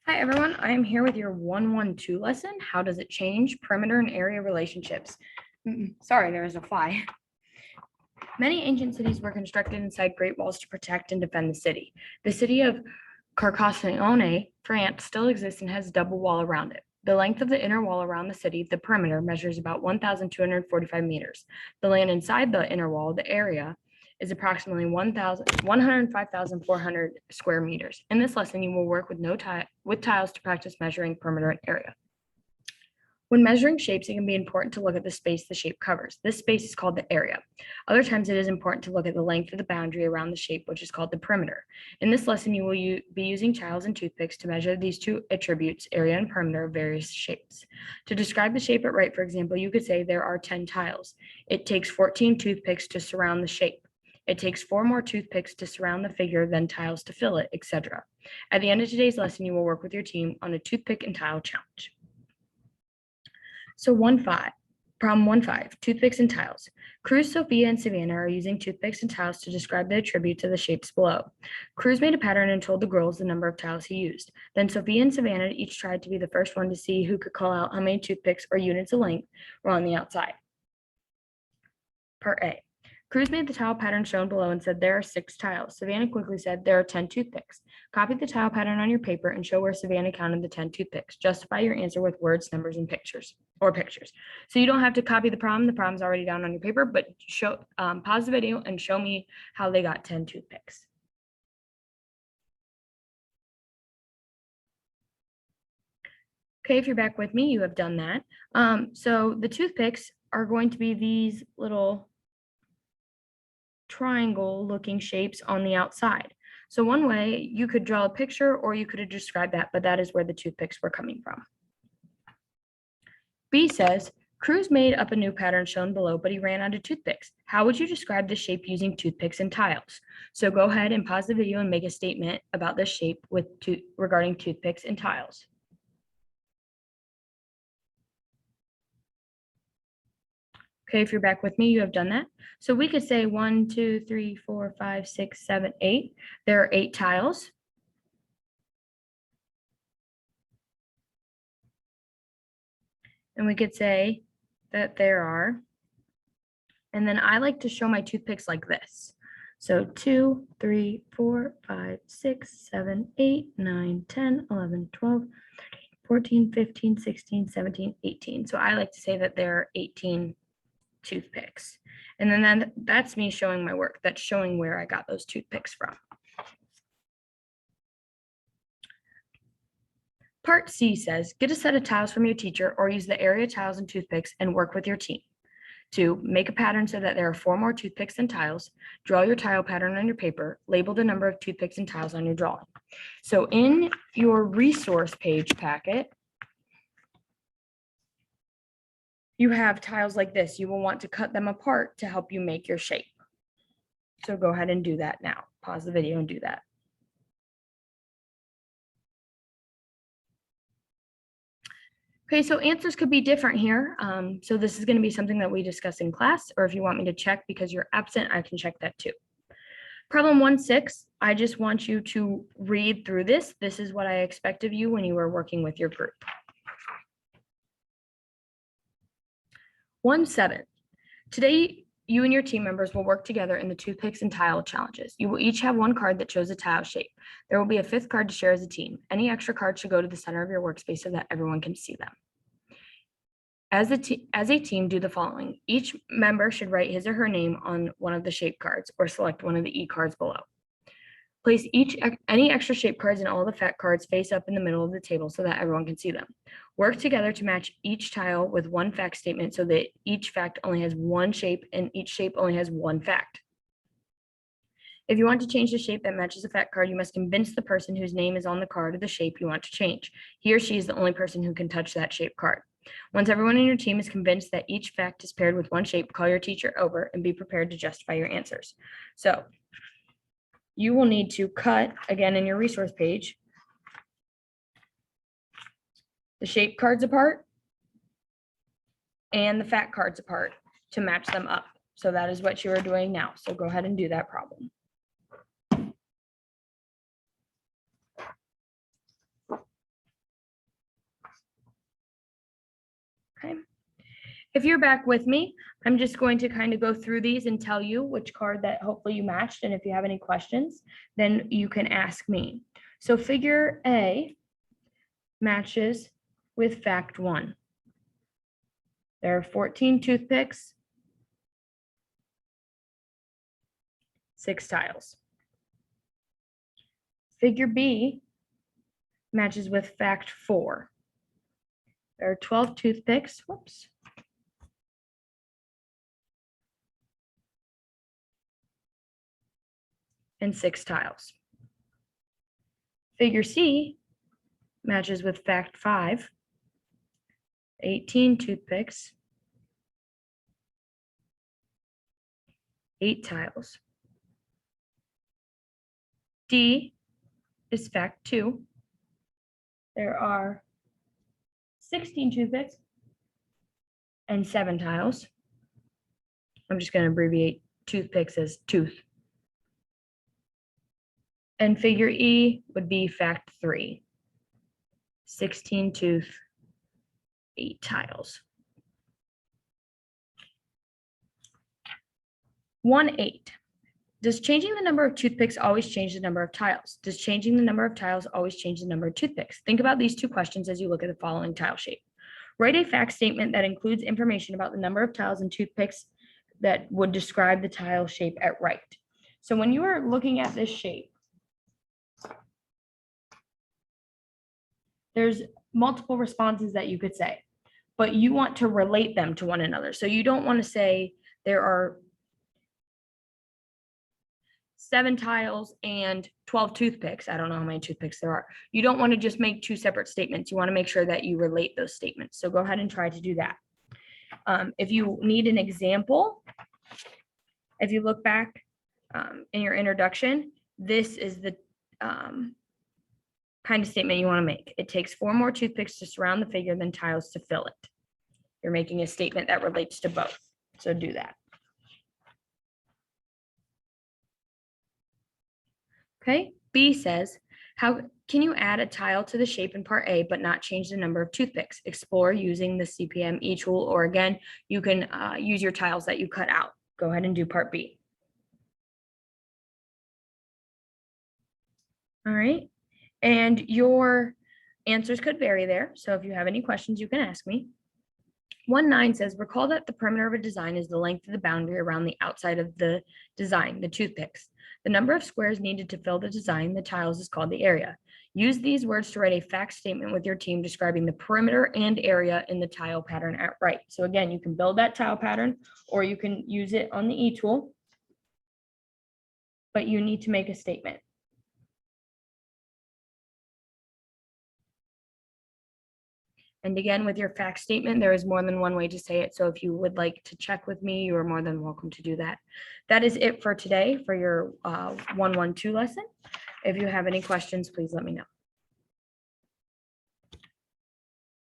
Hi everyone, I am here with your 112 lesson. How does it change perimeter and area relationships? Sorry, there is a fly. Many ancient cities were constructed inside great walls to protect and defend the city. The city of Carcassonne, France, still exists and has a double wall around it. The length of the inner wall around the city, the perimeter, measures about 1,245 meters. The land inside the inner wall, the area, is approximately 105,400 square meters. In this lesson, you will work with tiles to practice measuring perimeter and area. When measuring shapes, it can be important to look at the space the shape covers. This space is called the area. Other times, it is important to look at the length of the boundary around the shape, which is called the perimeter. In this lesson, you will be using tiles and toothpicks to measure these two attributes, area and perimeter, of various shapes. To describe the shape at right, for example, you could say there are 10 tiles. It takes 14 toothpicks to surround the shape. It takes 4 more toothpicks to surround the figure, then tiles to fill it, etc. At the end of today's lesson, you will work with your team on a toothpick and tile challenge. So problem 1.5, toothpicks and tiles. Cruz, Sophia, and Savannah are using toothpicks and tiles to describe the attributes of the shapes below. Cruz made a pattern and told the girls the number of tiles he used. Then Sophia and Savannah each tried to be the first one to see who could call out how many toothpicks or units of length were on the outside. Part A. Cruz made the tile pattern shown below and said there are 6 tiles. Savannah quickly said there are 10 toothpicks. Copy the tile pattern on your paper and show where Savannah counted the 10 toothpicks. Justify your answer with words, numbers, and pictures. So you don't have to copy the problem. The problem's already down on your paper, but pause the video and show me how they got 10 toothpicks. Okay, if you're back with me, you have done that. So the toothpicks are going to be these little triangle looking shapes on the outside. So one way you could draw a picture or you could have described that, but that is where the toothpicks were coming from. B says, Cruz made up a new pattern shown below, but he ran out of toothpicks. How would you describe the shape using toothpicks and tiles? So go ahead and pause the video and make a statement about this shape regarding toothpicks and tiles. Okay, if you're back with me, you have done that. So we could say 1, 2, 3, 4, 5, 6, 7, 8. There are 8 tiles. And we could say that there are, and then I like to show my toothpicks like this. So 2, 3, 4, 5, 6, 7, 8, 9, 10, 11, 12, 13, 14, 15, 16, 17, 18. So I like to say that there are 18 toothpicks. And then that's me showing my work. That's showing where I got those toothpicks from. Part C says, get a set of tiles from your teacher or use the area tiles and toothpicks and work with your team. 2, make a pattern so that there are 4 more toothpicks than tiles. Draw your tile pattern on your paper. Label the number of toothpicks and tiles on your drawing. So in your resource page packet, you have tiles like this. You will want to cut them apart to help you make your shape. So go ahead and do that now. Pause the video and do that. Okay, so answers could be different here. So this is going to be something that we discuss in class, or if you want me to check because you're absent, I can check that too. Problem 1.6, I just want you to read through this. This is what I expect of you when you are working with your group. 1.7, today you and your team members will work together in the toothpicks and tile challenges. You will each have 1 card that shows a tile shape. There will be a 5th card to share as a team. Any extra cards should go to the center of your workspace so that everyone can see them. As a team, do the following. Each member should write his or her name on one of the shape cards or select one of the E cards below. Place any extra shape cards and all the fact cards face up in the middle of the table so that everyone can see them. Work together to match each tile with 1 fact statement so that each fact only has 1 shape and each shape only has 1 fact. If you want to change the shape that matches a fact card, you must convince the person whose name is on the card of the shape you want to change. He or she is the only person who can touch that shape card. Once everyone in your team is convinced that each fact is paired with 1 shape, call your teacher over and be prepared to justify your answers. So you will need to cut, again in your resource page, the shape cards apart and the fact cards apart to match them up. So that is what you are doing now. So go ahead and do that problem. Okay. If you're back with me, I'm just going to kind of go through these and tell you which card that hopefully you matched. And if you have any questions, then you can ask me. So figure A matches with fact 1. There are 14 toothpicks, 6 tiles. Figure B matches with fact 4. There are 12 toothpicks, whoops, and 6 tiles. Figure C matches with fact 5, 18 toothpicks, 8 tiles. D is fact 2. There are 16 toothpicks and 7 tiles. I'm just going to abbreviate toothpicks as tooth. And figure E would be fact 3. 16 tooth, 8 tiles. 1-8. Does changing the number of toothpicks always change the number of tiles? Does changing the number of tiles always change the number of toothpicks? Think about these 2 questions as you look at the following tile shape. Write a fact statement that includes information about the number of tiles and toothpicks that would describe the tile shape at right. So when you are looking at this shape, there's multiple responses that you could say, but you want to relate them to one another. So you don't want to say there are 7 tiles and 12 toothpicks. I don't know how many toothpicks there are. You don't want to just make 2 separate statements. You want to make sure that you relate those statements. So go ahead and try to do that. If you need an example, if you look back in your introduction, this is the kind of statement you want to make. It takes 4 more toothpicks to surround the figure than tiles to fill it. You're making a statement that relates to both. So do that. Okay, B says, how can you add a tile to the shape in part A but not change the number of toothpicks? Explore using the CPME tool, or again, you can use your tiles that you cut out. Go ahead and do part B. All right, and your answers could vary there. So if you have any questions, you can ask me. 1-9 says, recall that the perimeter of a design is the length of the boundary around the outside of the design, the toothpicks. The number of squares needed to fill the design, the tiles, is called the area. Use these words to write a fact statement with your team describing the perimeter and area in the tile pattern at right. So again, you can build that tile pattern or you can use it on the E tool, but you need to make a statement. And again, with your fact statement, there is more than one way to say it. So if you would like to check with me, you are more than welcome to do that. That is it for today for your 112 lesson. If you have any questions, please let me know.